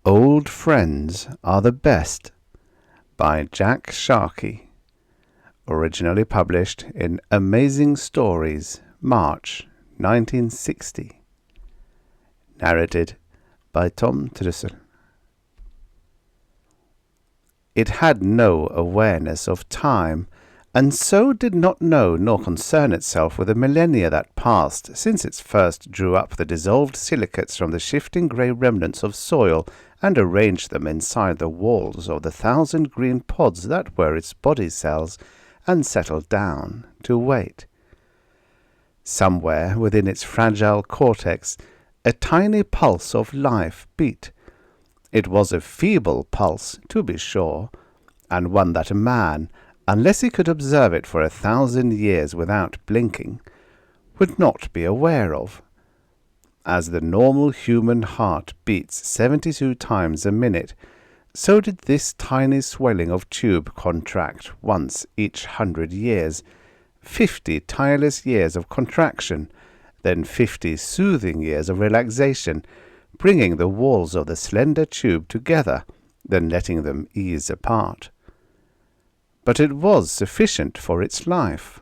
Old Friends Are the Best by Jack Sharkey. Originally published in Amazing Stories, March 1960. Narrated by Tom Trussel. It had no awareness of time, and so did not know nor concern itself with the millennia that passed since it first drew up the dissolved silicates from the shifting grey remnants of soil and arranged them inside the walls of the 1,000 green pods that were its body cells, and settled down to wait. Somewhere within its fragile cortex a tiny pulse of life beat. It was a feeble pulse, to be sure, and one that a man, unless he could observe it for 1,000 years without blinking, would not be aware of. As the normal human heart beats 72 times a minute, so did this tiny swelling of tube contract once each 100 years, 50 tireless years of contraction, then 50 soothing years of relaxation, bringing the walls of the slender tube together, then letting them ease apart. But it was sufficient for its life.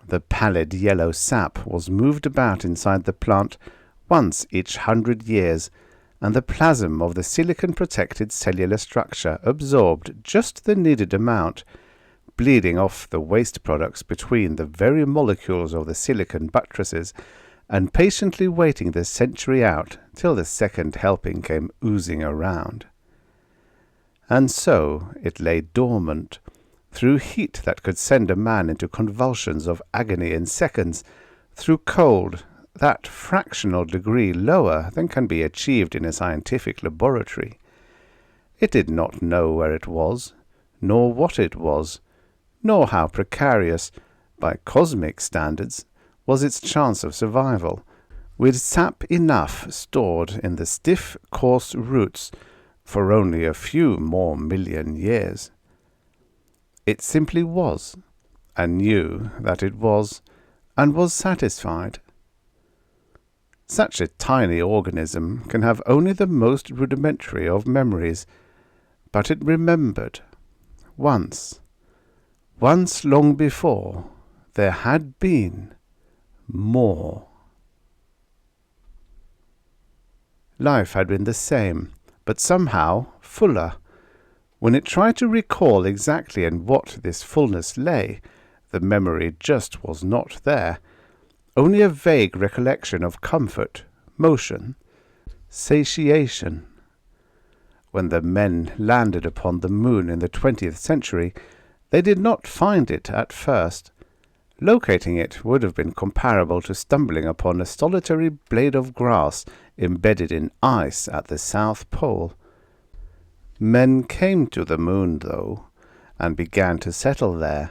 The pallid yellow sap was moved about inside the plant once each 100 years, and the plasm of the silicon-protected cellular structure absorbed just the needed amount, bleeding off the waste products between the very molecules of the silicon buttresses, and patiently waiting the century out till the second helping came oozing around. And so it lay dormant, through heat that could send a man into convulsions of agony in seconds, through cold that fractional degree lower than can be achieved in a scientific laboratory. It did not know where it was, nor what it was, nor how precarious, by cosmic standards, was its chance of survival, with sap enough stored in the stiff, coarse roots for only a few more million years. It simply was, and knew that it was, and was satisfied. Such a tiny organism can have only the most rudimentary of memories, but it remembered. Once long before, there had been more. Life had been the same, but somehow fuller. When it tried to recall exactly in what this fullness lay, the memory just was not there. Only a vague recollection of comfort, motion, satiation. When the men landed upon the moon in the 20th century, they did not find it at first. Locating it would have been comparable to stumbling upon a solitary blade of grass embedded in ice at the South Pole. Men came to the moon, though, and began to settle there.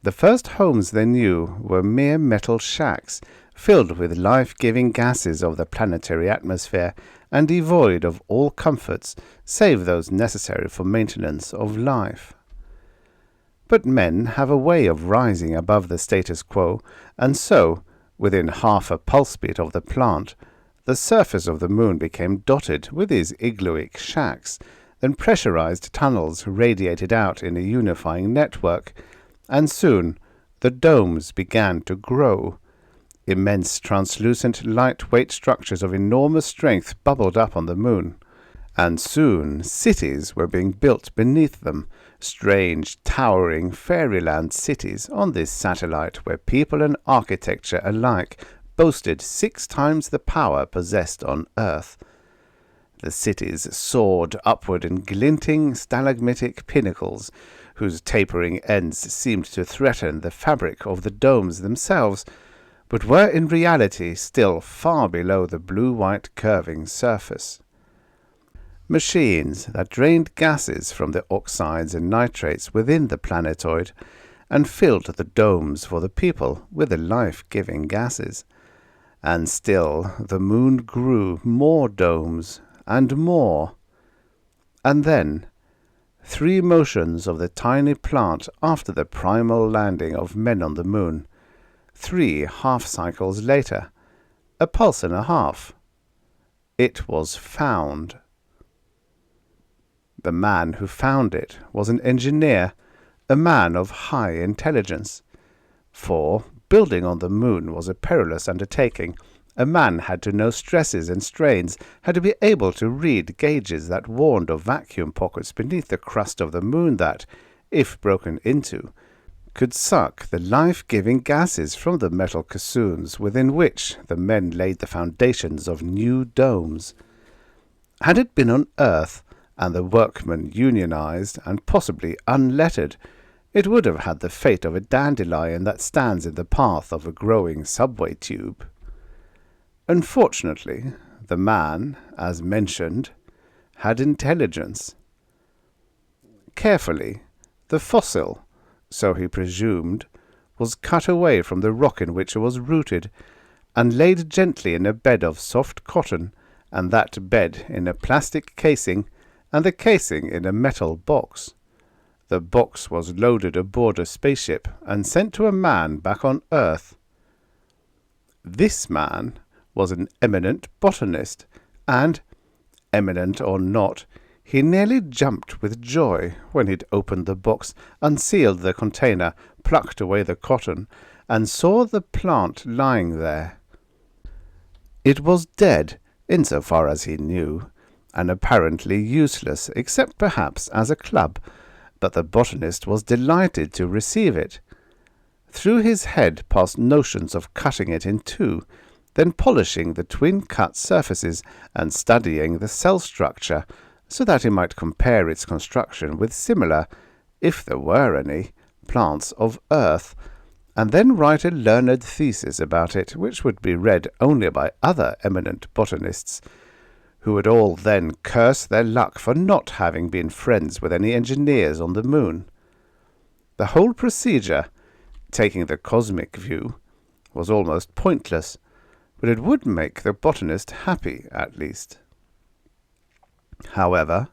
The first homes they knew were mere metal shacks, filled with life-giving gases of the planetary atmosphere, and devoid of all comforts save those necessary for maintenance of life. But men have a way of rising above the status quo, and so, within half a pulse beat of the plant, the surface of the moon became dotted with these iglooic shacks. Then pressurized tunnels radiated out in a unifying network, and soon the domes began to grow. Immense translucent lightweight structures of enormous strength bubbled up on the moon, and soon cities were being built beneath them, strange, towering fairyland cities on this satellite where people and architecture alike boasted 6 times the power possessed on Earth. The cities soared upward in glinting stalagmitic pinnacles, whose tapering ends seemed to threaten the fabric of the domes themselves, but were in reality still far below the blue-white curving surface. Machines that drained gases from the oxides and nitrates within the planetoid, and filled the domes for the people with the life-giving gases. And still the moon grew more domes, and more. And then 3 motions of the tiny plant after the primal landing of men on the moon, 3 half-cycles later, a pulse and a half. It was found. The man who found it was an engineer, a man of high intelligence. For building on the moon was a perilous undertaking. A man had to know stresses and strains, had to be able to read gauges that warned of vacuum pockets beneath the crust of the moon that, if broken into, could suck the life-giving gases from the metal caissoons within which the men laid the foundations of new domes. Had it been on Earth, and the workmen unionized and possibly unlettered, it would have had the fate of a dandelion that stands in the path of a growing subway tube. Unfortunately, the man, as mentioned, had intelligence. Carefully, the fossil, so he presumed, was cut away from the rock in which it was rooted, and laid gently in a bed of soft cotton, and that bed in a plastic casing, and the casing in a metal box. The box was loaded aboard a spaceship and sent to a man back on Earth. This man was an eminent botanist, and, eminent or not, he nearly jumped with joy when he'd opened the box, unsealed the container, plucked away the cotton, and saw the plant lying there. It was dead, insofar as he knew, and apparently useless, except perhaps as a club, but the botanist was delighted to receive it. Through his head passed notions of cutting it in two, then polishing the twin-cut surfaces and studying the cell structure, so that he might compare its construction with similar, if there were any, plants of Earth, and then write a learned thesis about it, which would be read only by other eminent botanists, who would all then curse their luck for not having been friends with any engineers on the moon. The whole procedure, taking the cosmic view, was almost pointless, but it would make the botanist happy, at least. However,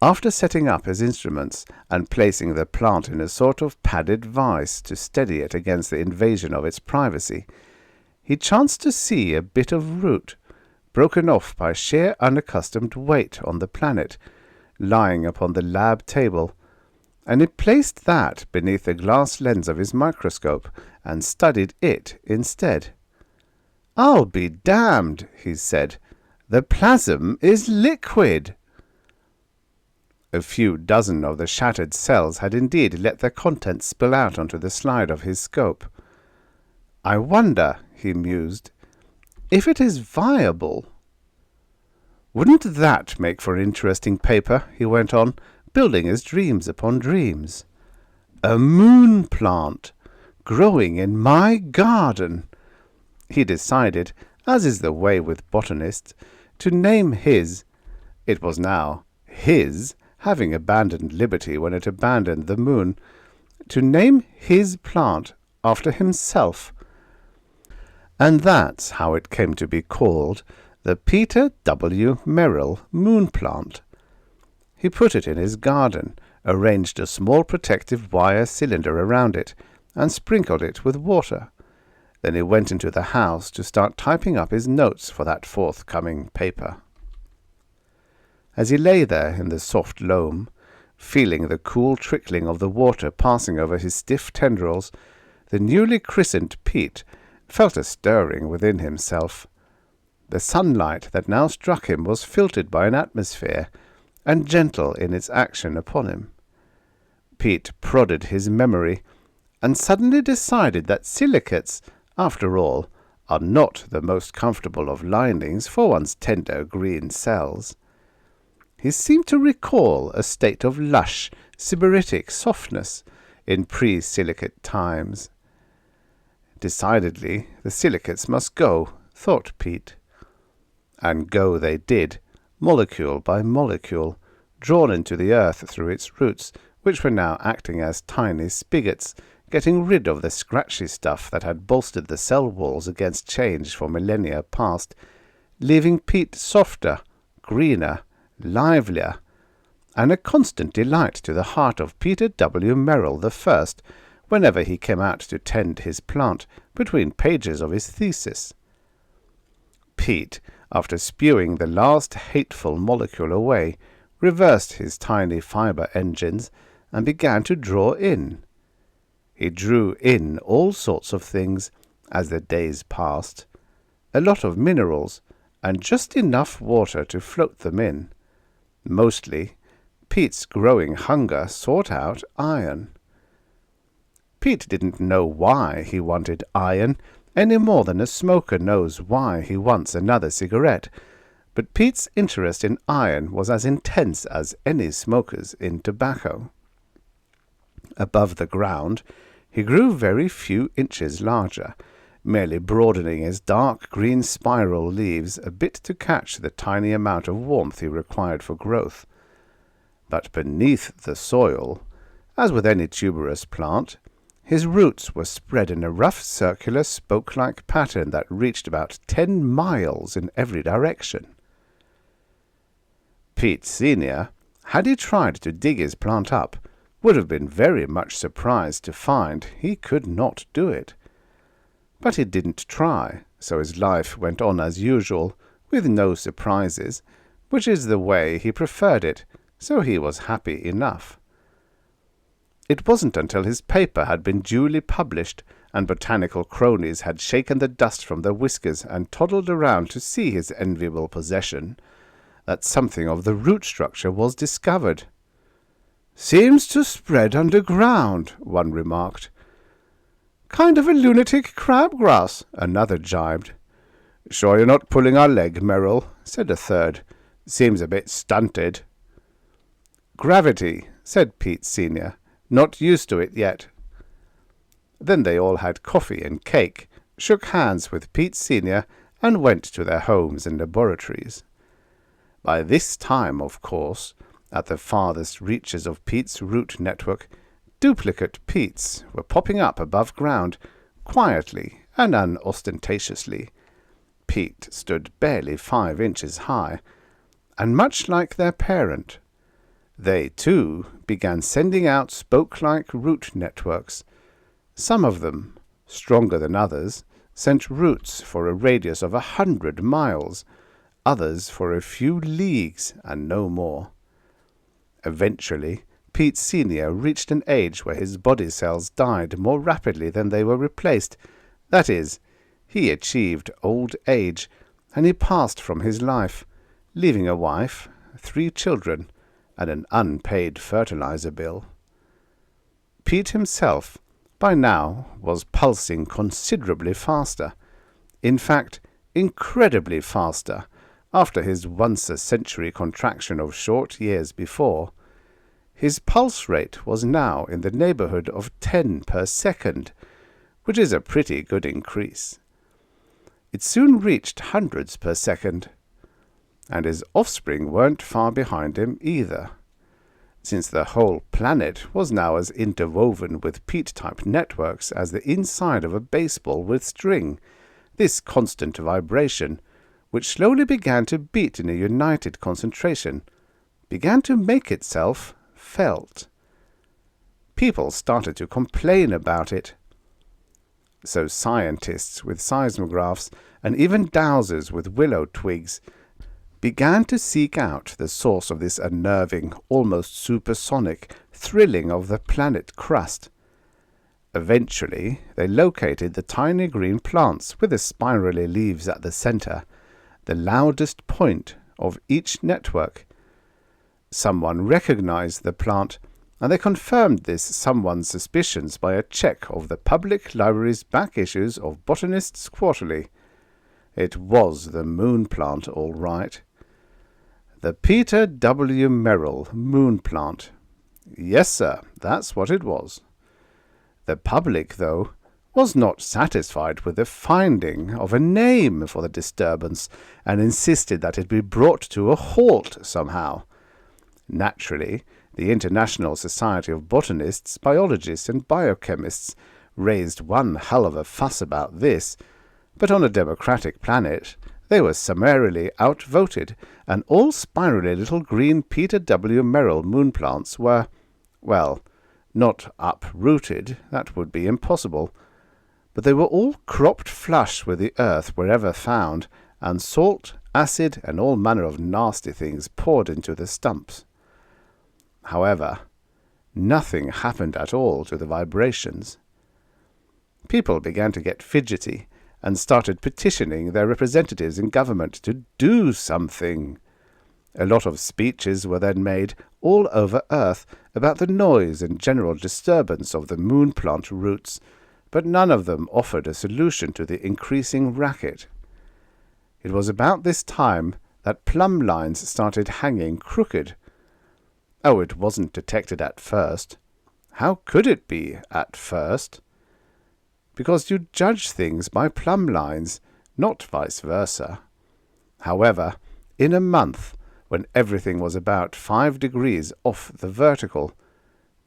after setting up his instruments and placing the plant in a sort of padded vise to steady it against the invasion of its privacy, he chanced to see a bit of root, broken off by sheer unaccustomed weight on the planet, lying upon the lab table, and he placed that beneath the glass lens of his microscope and studied it instead. "I'll be damned," he said. "The plasm is liquid." A few dozen of the shattered cells had indeed let their contents spill out onto the slide of his scope. "I wonder," he mused, "if it is viable." "Wouldn't that make for interesting paper?" he went on, building his dreams upon dreams. "A moon plant, growing in my garden." He decided, as is the way with botanists, to name his, it was now his, having abandoned liberty when it abandoned the moon, to name his plant after himself. And that's how it came to be called the Peter W. Merrill Moonplant. He put it in his garden, arranged a small protective wire cylinder around it, and sprinkled it with water. Then he went into the house to start typing up his notes for that forthcoming paper. As he lay there in the soft loam, feeling the cool trickling of the water passing over his stiff tendrils, the newly christened Pete felt a stirring within himself. The sunlight that now struck him was filtered by an atmosphere, and gentle in its action upon him. Pete prodded his memory, and suddenly decided that silicates, after all, are not the most comfortable of linings for one's tender green cells. He seemed to recall a state of lush, sybaritic softness in pre-silicate times. Decidedly, the silicates must go, thought Pete. And go they did, molecule by molecule, drawn into the earth through its roots, which were now acting as tiny spigots, getting rid of the scratchy stuff that had bolstered the cell walls against change for millennia past, leaving Pete softer, greener, livelier, and a constant delight to the heart of Peter W. Merrill the First, whenever he came out to tend his plant between pages of his thesis. Pete, after spewing the last hateful molecule away, reversed his tiny fibre engines, and began to draw in. He drew in all sorts of things as the days passed, a lot of minerals, and just enough water to float them in. Mostly, Pete's growing hunger sought out iron. Pete didn't know why he wanted iron any more than a smoker knows why he wants another cigarette, but Pete's interest in iron was as intense as any smoker's in tobacco. Above the ground, he grew very few inches larger, merely broadening his dark green spiral leaves a bit to catch the tiny amount of warmth he required for growth. But beneath the soil, as with any tuberous plant, his roots were spread in a rough circular spoke-like pattern that reached about 10 miles in every direction. Pete Sr., had he tried to dig his plant up, would have been very much surprised to find he could not do it. But he didn't try, so his life went on as usual, with no surprises, which is the way he preferred it, so he was happy enough. It wasn't until his paper had been duly published and botanical cronies had shaken the dust from their whiskers and toddled around to see his enviable possession that something of the root structure was discovered. "Seems to spread underground," one remarked. "Kind of a lunatic crabgrass," another jibed. "Sure you're not pulling our leg, Merrill," said a third. "Seems a bit stunted." "Gravity," said Pete Sr., "not used to it yet." Then they all had coffee and cake, shook hands with Pete Sr., and went to their homes and laboratories. By this time, of course, at the farthest reaches of Pete's root network, duplicate Petes were popping up above ground, quietly and unostentatiously. Pete stood barely 5 inches high, and much like their parent, they, too, began sending out spoke-like root networks. Some of them, stronger than others, sent roots for a radius of 100 miles, others for a few leagues and no more. Eventually, Pete Sr. reached an age where his body cells died more rapidly than they were replaced. That is, he achieved old age, and he passed from his life, leaving a wife, 3 children, and an unpaid fertilizer bill. Pete himself, by now, was pulsing considerably faster. In fact, incredibly faster, after his once-a-century contraction of short years before. His pulse rate was now in the neighborhood of 10 per second, which is a pretty good increase. It soon reached hundreds per second, and his offspring weren't far behind him either. Since the whole planet was now as interwoven with Pete-type networks as the inside of a baseball with string, this constant vibration, which slowly began to beat in a united concentration, began to make itself felt. People started to complain about it. So scientists with seismographs and even dowsers with willow twigs began to seek out the source of this unnerving, almost supersonic thrilling of the planet crust. Eventually, they located the tiny green plants with the spirally leaves at the center, the loudest point of each network. Someone recognized the plant, and they confirmed this someone's suspicions by a check of the public library's back issues of Botanist's Quarterly. It was the moon plant, all right. The Peter W. Merrill Moonplant. Yes, sir, that's what it was. The public, though, was not satisfied with the finding of a name for the disturbance, and insisted that it be brought to a halt somehow. Naturally, the International Society of Botanists, Biologists, and Biochemists raised one hell of a fuss about this, but on a democratic planet they were summarily outvoted, and all spirally little green Peter W. Merrill moonplants were, well, not uprooted, that would be impossible, but they were all cropped flush with the earth wherever found, and salt, acid, and all manner of nasty things poured into the stumps. However, nothing happened at all to the vibrations. People began to get fidgety and started petitioning their representatives in government to do something. A lot of speeches were then made all over Earth about the noise and general disturbance of the moonplant roots, but none of them offered a solution to the increasing racket. It was about this time that plumb lines started hanging crooked. Oh, it wasn't detected at first. How could it be at first? Because you judge things by plumb lines, not vice versa. However, in a month, when everything was about 5 degrees off the vertical,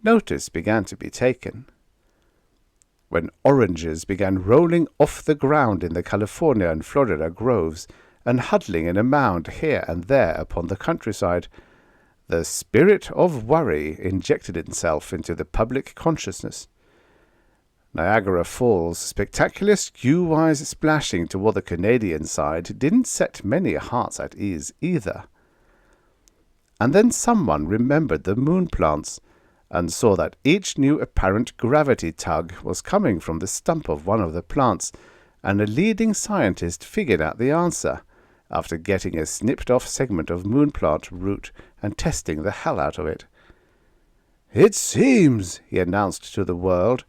notice began to be taken. When oranges began rolling off the ground in the California and Florida groves and huddling in a mound here and there upon the countryside, the spirit of worry injected itself into the public consciousness. Niagara Falls' spectacular skew-wise splashing toward the Canadian side didn't set many hearts at ease either. And then someone remembered the moonplants, and saw that each new apparent gravity tug was coming from the stump of one of the plants, and a leading scientist figured out the answer, after getting a snipped-off segment of moonplant root and testing the hell out of it. "It seems," he announced to the world,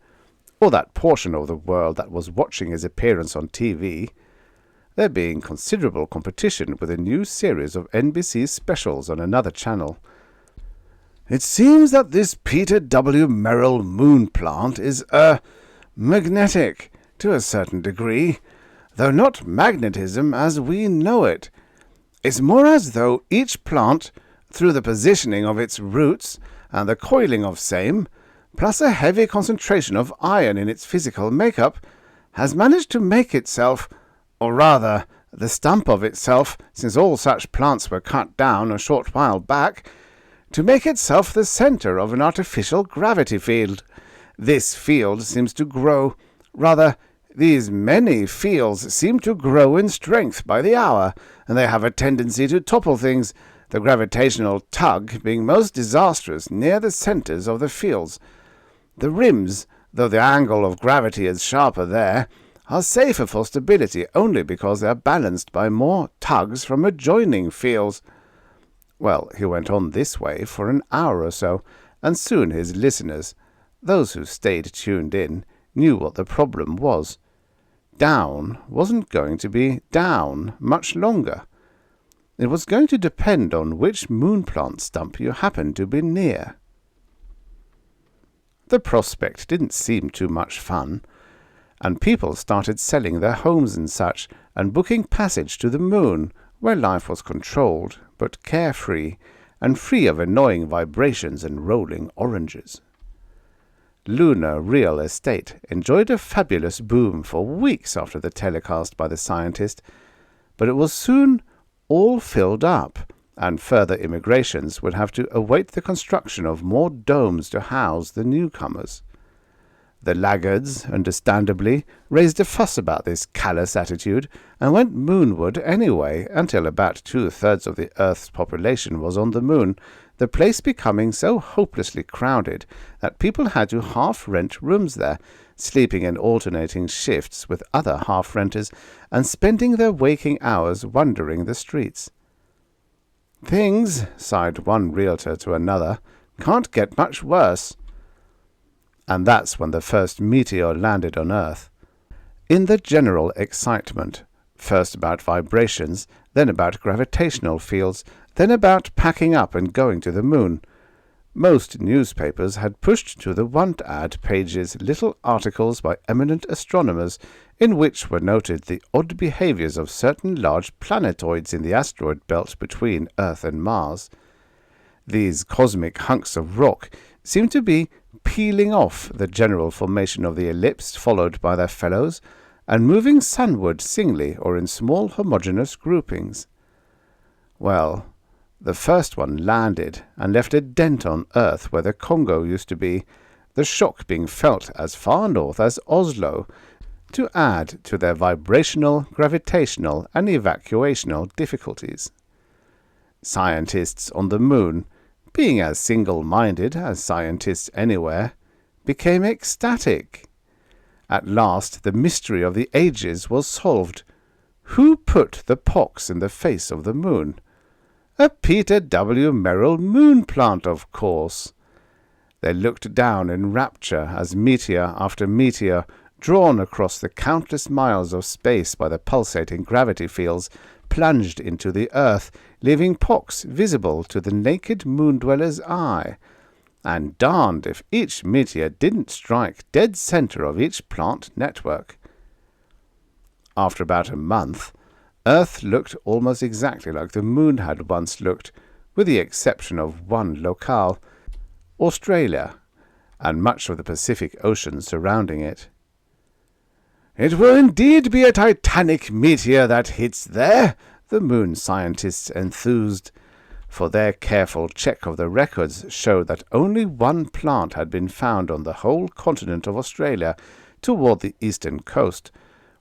or that portion of the world that was watching his appearance on TV, there being considerable competition with a new series of NBC specials on another channel, "it seems that this Peter W. Merrill Moonplant is, magnetic, to a certain degree, though not magnetism as we know it. It's more as though each plant, through the positioning of its roots and the coiling of same, plus a heavy concentration of iron in its physical makeup, has managed to make itself, or rather, the stump of itself, since all such plants were cut down a short while back, to make itself the center of an artificial gravity field. This field seems to grow, rather, these many fields seem to grow in strength by the hour, and they have a tendency to topple things, the gravitational tug being most disastrous near the centers of the fields. The rims, though the angle of gravity is sharper there, are safer for stability only because they are balanced by more tugs from adjoining fields." Well, he went on this way for an hour or so, and soon his listeners, those who stayed tuned in, knew what the problem was. Down wasn't going to be down much longer. It was going to depend on which moonplant stump you happened to be near. The prospect didn't seem too much fun, and people started selling their homes and such, and booking passage to the moon, where life was controlled, but carefree, and free of annoying vibrations and rolling oranges. Lunar real estate enjoyed a fabulous boom for weeks after the telecast by the scientist, but it was soon all filled up, and further immigrations would have to await the construction of more domes to house the newcomers. The laggards, understandably, raised a fuss about this callous attitude, and went moonward anyway until about 2/3 of the Earth's population was on the moon, the place becoming so hopelessly crowded that people had to half-rent rooms there, sleeping in alternating shifts with other half-renters, and spending their waking hours wandering the streets. "Things," sighed one realtor to another, "can't get much worse." And that's when the first meteor landed on Earth. In the general excitement, first about vibrations, then about gravitational fields, then about packing up and going to the moon, most newspapers had pushed to the want ad pages little articles by eminent astronomers in which were noted the odd behaviors of certain large planetoids in the asteroid belt between Earth and Mars. These cosmic hunks of rock seemed to be peeling off the general formation of the ellipse followed by their fellows, and moving sunward singly or in small homogeneous groupings. Well, the first one landed and left a dent on Earth where the Congo used to be, the shock being felt as far north as Oslo, to add to their vibrational, gravitational, and evacuational difficulties. Scientists on the moon, being as single-minded as scientists anywhere, became ecstatic. At last the mystery of the ages was solved. Who put the pox in the face of the moon? A Peter W. Merrill Moonplant, of course. They looked down in rapture as meteor after meteor, drawn across the countless miles of space by the pulsating gravity fields, plunged into the earth, leaving pox visible to the naked moon-dweller's eye. And darned if each meteor didn't strike dead center of each plant network. After about a month, Earth looked almost exactly like the moon had once looked, with the exception of one locale, Australia, and much of the Pacific Ocean surrounding it. "It will indeed be a titanic meteor that hits there," the moon scientists enthused, for their careful check of the records showed that only one plant had been found on the whole continent of Australia toward the eastern coast,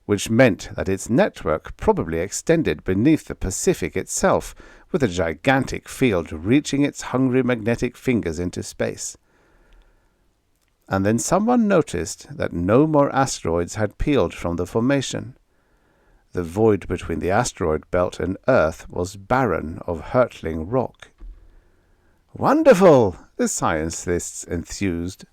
which meant that its network probably extended beneath the Pacific itself, with a gigantic field reaching its hungry magnetic fingers into space. And then someone noticed that no more asteroids had peeled from the formation. The void between the asteroid belt and Earth was barren of hurtling rock. "Wonderful!" the scientists enthused.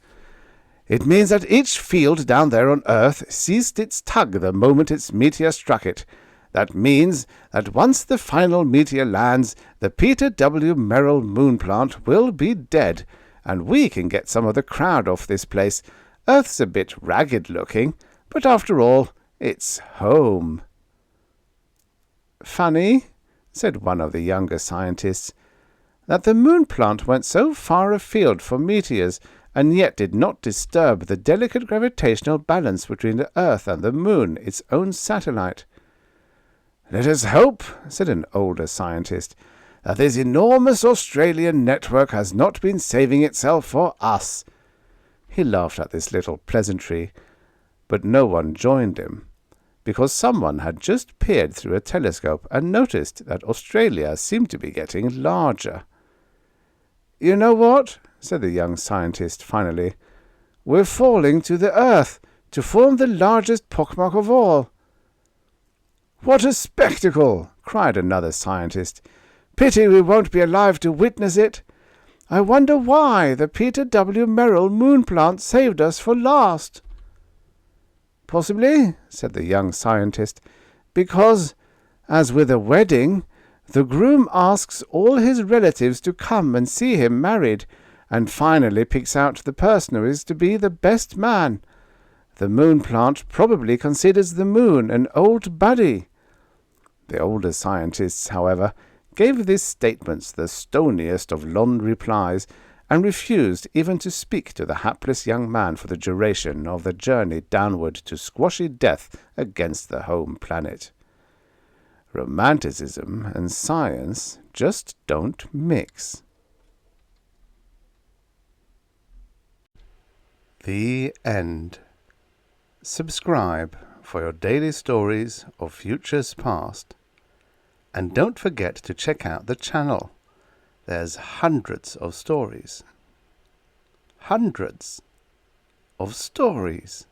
"It means that each field down there on Earth ceased its tug the moment its meteor struck it. That means that once the final meteor lands, the Peter W. Merrill Moonplant will be dead, and we can get some of the crowd off this place. Earth's a bit ragged looking, but after all, it's home." "Funny," said one of the younger scientists, "that the moonplant went so far afield for meteors and yet did not disturb the delicate gravitational balance between the Earth and the moon, its own satellite." "Let us hope," said an older scientist, "that this enormous Australian network has not been saving itself for us." He laughed at this little pleasantry, but no one joined him, because someone had just peered through a telescope and noticed that Australia seemed to be getting larger. "You know what?" said the young scientist finally. "We're falling to the Earth to form the largest pockmark of all." "What a spectacle!" cried another scientist. "Pity we won't be alive to witness it. I wonder why the Peter W. Merrill Moonplant saved us for last." "Possibly," said the young scientist, "because, as with a wedding, the groom asks all his relatives to come and see him married, and finally picks out the person who is to be the best man. The moonplant probably considers the moon an old buddy." The older scientists, however, gave these statements the stoniest of long replies, and refused even to speak to the hapless young man for the duration of the journey downward to squashy death against the home planet. Romanticism and science just don't mix. The end. Subscribe for your daily stories of futures past. And don't forget to check out the channel. There's hundreds of stories. Hundreds of stories.